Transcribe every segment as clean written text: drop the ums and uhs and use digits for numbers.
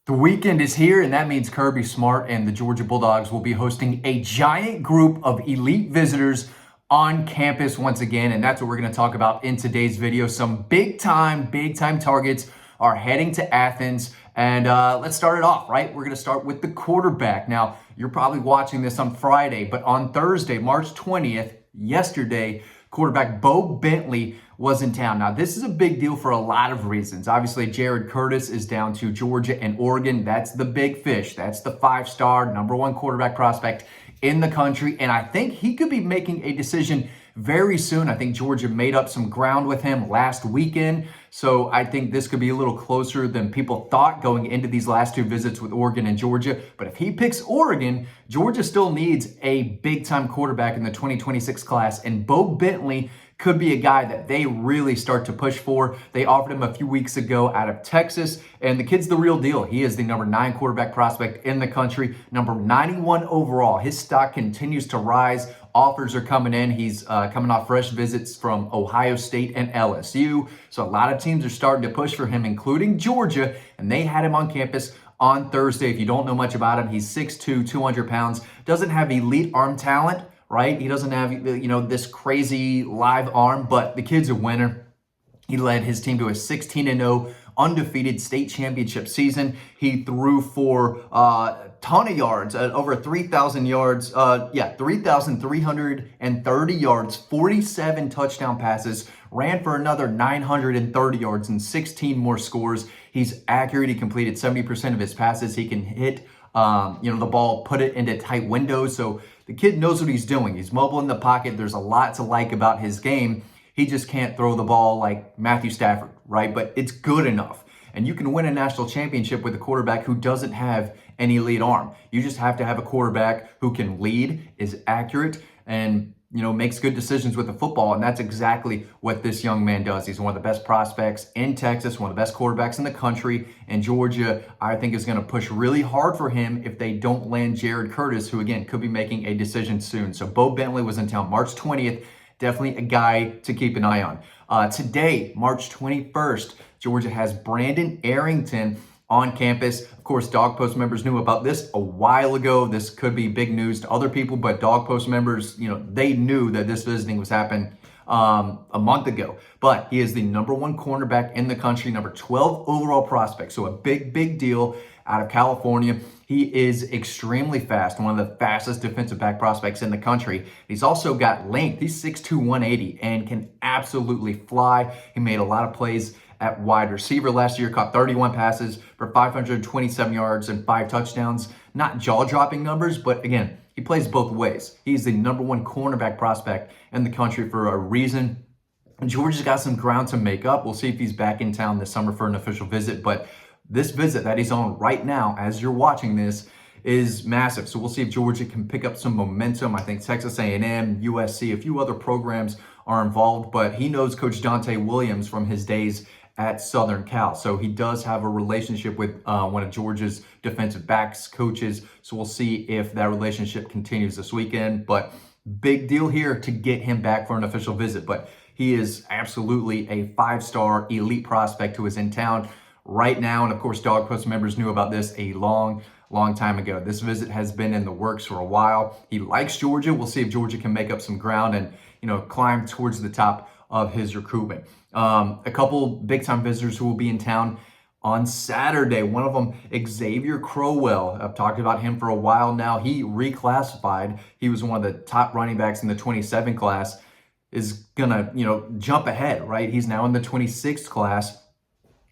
The weekend is here, and that means Kirby Smart and the Georgia Bulldogs will be hosting a giant group of elite visitors on campus once again. And that's what we're going to talk about in today's video. Some big time targets are heading to Athens. And let's start it off, right? We're going to start with the quarterback. Now, you're probably watching this on Friday, but on Thursday, March 20th, yesterday, quarterback Bo Bentley was in town. Now, this is a big deal for a lot of reasons. Obviously, Jared Curtis is down to Georgia and Oregon. That's the big fish. That's the five-star, number one quarterback prospect in the country. And I think he could be making a decision very soon. I think Georgia made up some ground with him last weekend. So I think this could be a little closer than people thought going into these last two visits with Oregon and Georgia. But if he picks Oregon, Georgia still needs a big-time quarterback in the 2026 class. And Bo Bentley could be a guy that they really start to push for. They offered him a few weeks ago out of Texas, and the kid's the real deal. He is the number 9 quarterback prospect in the country, number 91 overall. His stock continues to rise. Offers are coming in. He's coming off fresh visits from Ohio State and LSU. So a lot of teams are starting to push for him, including Georgia, and they had him on campus on Thursday. If you don't know much about him, he's 6'2", 200 pounds, doesn't have elite arm talent, right? He doesn't have, this crazy live arm, but the kid's a winner. He led his team to a 16-0 undefeated state championship season. He threw for a ton of yards, over 3,000 yards, 3,330 yards, 47 touchdown passes, ran for another 930 yards and 16 more scores. He's accurate. He completed 70% of his passes. He can hit, the ball, put it into tight windows. So the kid knows what he's doing. He's mobile in the pocket. There's a lot to like about his game. He just can't throw the ball like Matthew Stafford, right? But it's good enough. And you can win a national championship with a quarterback who doesn't have an elite arm. You just have to have a quarterback who can lead, is accurate, and makes good decisions with the football. And that's exactly what this young man does. He's one of the best prospects in Texas, one of the best quarterbacks in the country. And Georgia, I think, is going to push really hard for him if they don't land Jared Curtis, who, again, could be making a decision soon. So Bo Bentley was in town March 20th. Definitely a guy to keep an eye on. Today, March 21st, Georgia has Brandon Arrington on campus. Of course, Dawg Post members knew about this a while ago. This could be big news to other people, but Dawg Post members, they knew that this visiting was happening a month ago. But he is the number 1 cornerback in the country, number 12 overall prospect. So a big deal out of California. He is extremely fast, one of the fastest defensive back prospects in the country. He's also got length. He's 6'2", 180 and can absolutely fly. He made a lot of plays at wide receiver last year, caught 31 passes for 527 yards and 5 touchdowns. Not jaw-dropping numbers, but again, he plays both ways. He's the number 1 cornerback prospect in the country for a reason. Georgia's got some ground to make up. We'll see if he's back in town this summer for an official visit, but this visit that he's on right now, as you're watching this, is massive. So we'll see if Georgia can pick up some momentum. I think Texas A&M, USC, a few other programs are involved, but he knows Coach Dante Williams from his days at Southern Cal. So he does have a relationship with one of Georgia's defensive backs coaches. So we'll see if that relationship continues this weekend. But big deal here to get him back for an official visit. But he is absolutely a 5-star elite prospect who is in town right now. And of course, Dawg Post members knew about this a long time ago. This visit has been in the works for a while. He likes Georgia. We'll see if Georgia can make up some ground and, climb towards the top of his recruitment. A couple big-time visitors who will be in town on Saturday. One of them, Xavier Crowell. I've talked about him for a while now. He reclassified. He was one of the top running backs in the 27 class. Is gonna, jump ahead, right? He's now in the 26th class.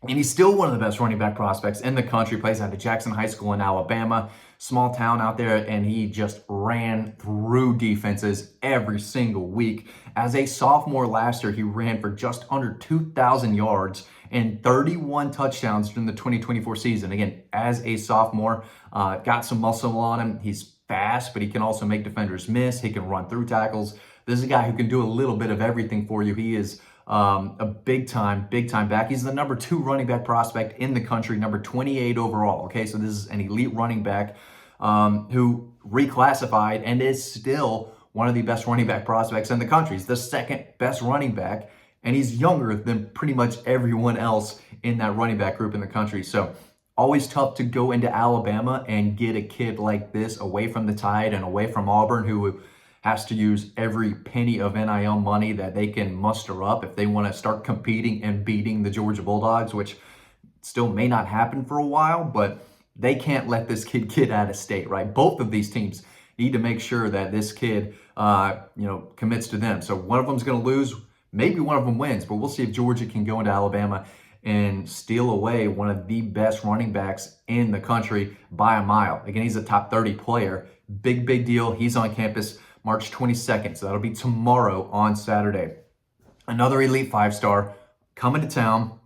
And he's still one of the best running back prospects in the country. Plays out of Jackson High School in Alabama. Small town out there, and he just ran through defenses every single week. As a sophomore last year, he ran for just under 2,000 yards and 31 touchdowns during the 2024 season. Again, as a sophomore, got some muscle on him. He's fast, but he can also make defenders miss. He can run through tackles. This is a guy who can do a little bit of everything for you. He is a big time back. He's the number 2 running back prospect in the country, number 28 overall. Okay, so this is an elite running back who reclassified and is still one of the best running back prospects in the country. He's the 2nd best running back, and he's younger than pretty much everyone else in that running back group in the country. So always tough to go into Alabama and get a kid like this away from the Tide and away from Auburn, who has to use every penny of NIL money that they can muster up if they want to start competing and beating the Georgia Bulldogs, which still may not happen for a while, but they can't let this kid get out of state, right? Both of these teams need to make sure that this kid, commits to them. So one of them's going to lose. Maybe one of them wins, but we'll see if Georgia can go into Alabama and steal away one of the best running backs in the country by a mile. Again, he's a top 30 player. Big deal. He's on campus March 22nd, so that'll be tomorrow on Saturday. Another elite 5-star coming to town,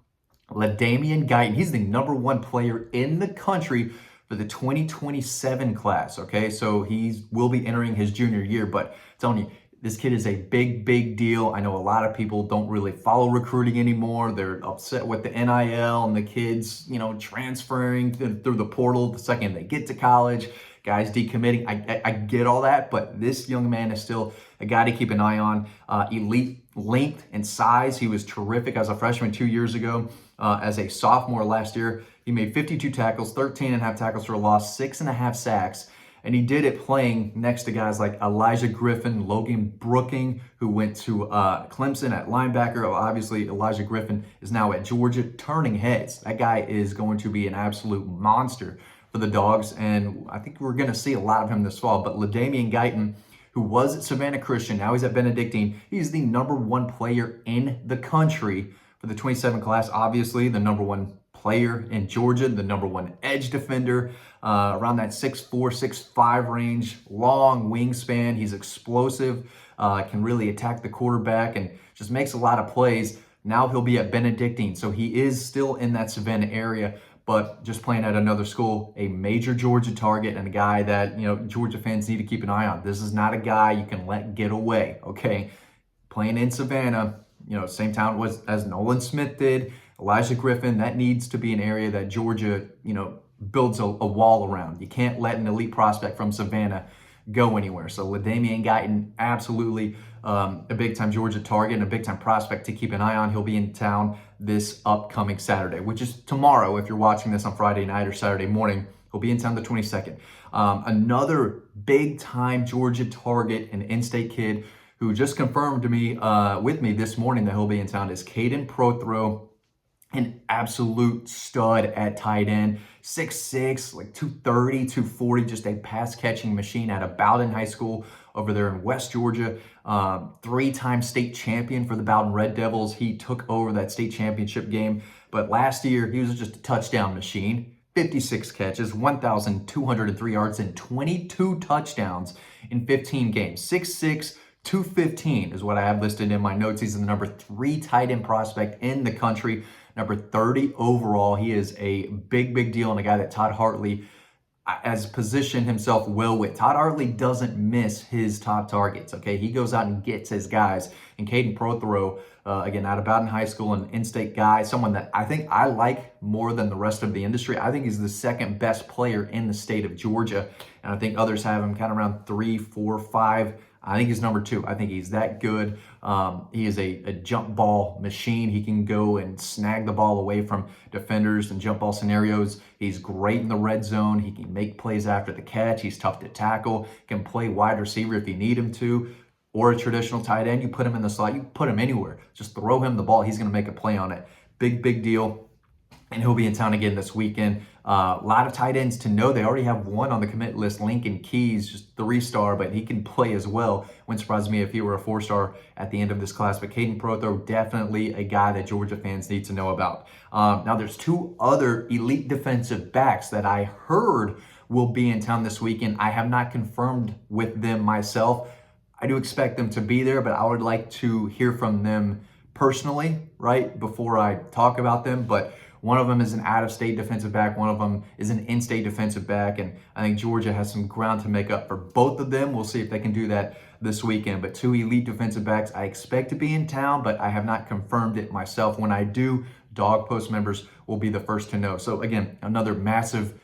Leaman Gon. He's the #1 player in the country for the 2027 class, okay? So he will be entering his junior year, but I'm telling you, this kid is a big deal. I know a lot of people don't really follow recruiting anymore. They're upset with the NIL and the kids, transferring through the portal the second they get to college, guys decommitting. I get all that, but this young man is still a guy to keep an eye on. Elite length and size. He was terrific as a freshman 2 years ago. As a sophomore last year, he made 52 tackles, 13.5 tackles for a loss, 6.5 sacks. And he did it playing next to guys like Elijah Griffin, Logan Brooking, who went to Clemson at linebacker. Obviously, Elijah Griffin is now at Georgia, turning heads. That guy is going to be an absolute monster for the Dogs, and I think we're going to see a lot of him this fall. But Leaman Gon, who was at Savannah Christian, now he's at Benedictine. He's the #1 player in the country for the 27 class. Obviously, the #1 player in Georgia, the #1 edge defender, around that 6'4", 6'5" range, long wingspan. He's explosive, can really attack the quarterback and just makes a lot of plays. Now he'll be at Benedictine, so he is still in that Savannah area, but just playing at another school, a major Georgia target and a guy that, Georgia fans need to keep an eye on. This is not a guy you can let get away, okay? Playing in Savannah, same town as Nolan Smith did, Elijah Griffin, that needs to be an area that Georgia, builds a wall around. You can't let an elite prospect from Savannah go anywhere. So Leaman Gon, absolutely a big-time Georgia target and a big-time prospect to keep an eye on. He'll be in town this upcoming Saturday, which is tomorrow. If you're watching this on Friday night or Saturday morning, he'll be in town the 22nd. Another big-time Georgia target, an in-state kid who just confirmed to me with me this morning that he'll be in town, is Kaden Proctor, an absolute stud at tight end. 6'6", like 230, 240, just a pass-catching machine out of Bowden High School over there in West Georgia. 3-time state champion for the Bowden Red Devils. He took over that state championship game, but last year he was just a touchdown machine. 56 catches, 1,203 yards, and 22 touchdowns in 15 games. 6'6", 215 is what I have listed in my notes. He's the #3 tight end prospect in the country, #30 overall. He is a big deal and a guy that Todd Hartley has positioned himself well with. Todd Hartley doesn't miss his top targets, okay? He goes out and gets his guys. And Kaden Proctor, again, out of Bowden High School, an in-state guy, someone that I think I like more than the rest of the industry. I think he's the second best player in the state of Georgia. And I think others have him kind of around 3, 4, 5. I think he's #2. I think he's that good. He is a jump ball machine. He can go and snag the ball away from defenders and jump ball scenarios. He's great in the red zone. He can make plays after the catch. He's tough to tackle. Can play wide receiver if you need him to, or a traditional tight end. You put him in the slot. You put him anywhere. Just throw him the ball. He's going to make a play on it. Big deal. And he'll be in town again this weekend. A lot of tight ends to know. They already have one on the commit list, Lincoln Keys, just 3-star, but he can play as well. Wouldn't surprise me if he were a 4-star at the end of this class. But Kaden Proctor, definitely a guy that Georgia fans need to know about. Now, there's 2 other elite defensive backs that I heard will be in town this weekend. I have not confirmed with them myself. I do expect them to be there, but I would like to hear from them personally, right, before I talk about them. But one of them is an out-of-state defensive back. One of them is an in-state defensive back. And I think Georgia has some ground to make up for both of them. We'll see if they can do that this weekend. But 2 elite defensive backs I expect to be in town, but I have not confirmed it myself. When I do, Dawg Post members will be the first to know. So again, another massive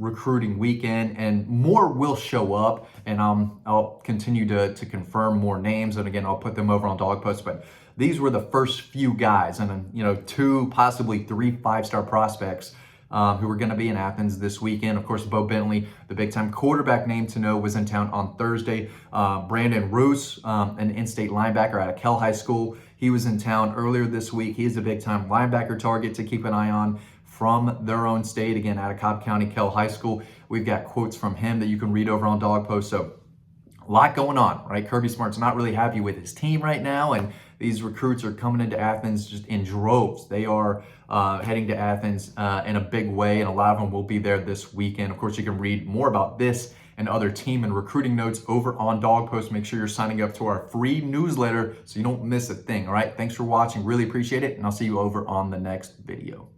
recruiting weekend, and more will show up, and I'll continue to confirm more names, and again, I'll put them over on Dawg Post. But these were the first few guys, and 2, possibly 3 5-star prospects who are going to be in Athens this weekend. Of course, Bo Bentley, the big-time quarterback name to know, was in town on Thursday. Brandon Roos, an in-state linebacker out of Kell High School, he was in town earlier this week. He is a big-time linebacker target to keep an eye on from their own state, again, out of Cobb County, Kell High School. We've got quotes from him that you can read over on Dawg Post. So a lot going on, right? Kirby Smart's not really happy with his team right now, and these recruits are coming into Athens just in droves. They are heading to Athens in a big way, and a lot of them will be there this weekend. Of course, you can read more about this and other team and recruiting notes over on Dawg Post. Make sure you're signing up to our free newsletter so you don't miss a thing, all right? Thanks for watching. Really appreciate it, and I'll see you over on the next video.